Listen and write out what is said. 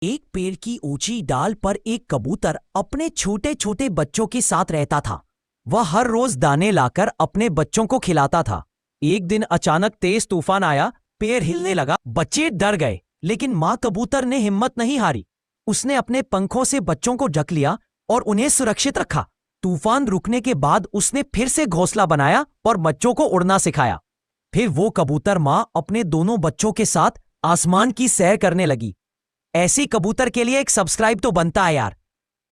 एक पेड़ की ऊंची डाल पर एक कबूतर अपने छोटे छोटे बच्चों के साथ रहता था। वह हर रोज दाने लाकर अपने बच्चों को खिलाता था। एक दिन अचानक तेज तूफान आया, पेड़ हिलने लगा, बच्चे डर गए, लेकिन माँ कबूतर ने हिम्मत नहीं हारी। उसने अपने पंखों से बच्चों को ढक लिया और उन्हें सुरक्षित रखा। तूफान रुकने के बाद उसने फिर से घोंसला बनाया और बच्चों को उड़ना सिखाया। फिर वो कबूतर माँ अपने दोनों बच्चों के साथ आसमान की सैर करने लगी। ऐसी कबूतर के लिए एक सब्सक्राइब तो बनता है यार।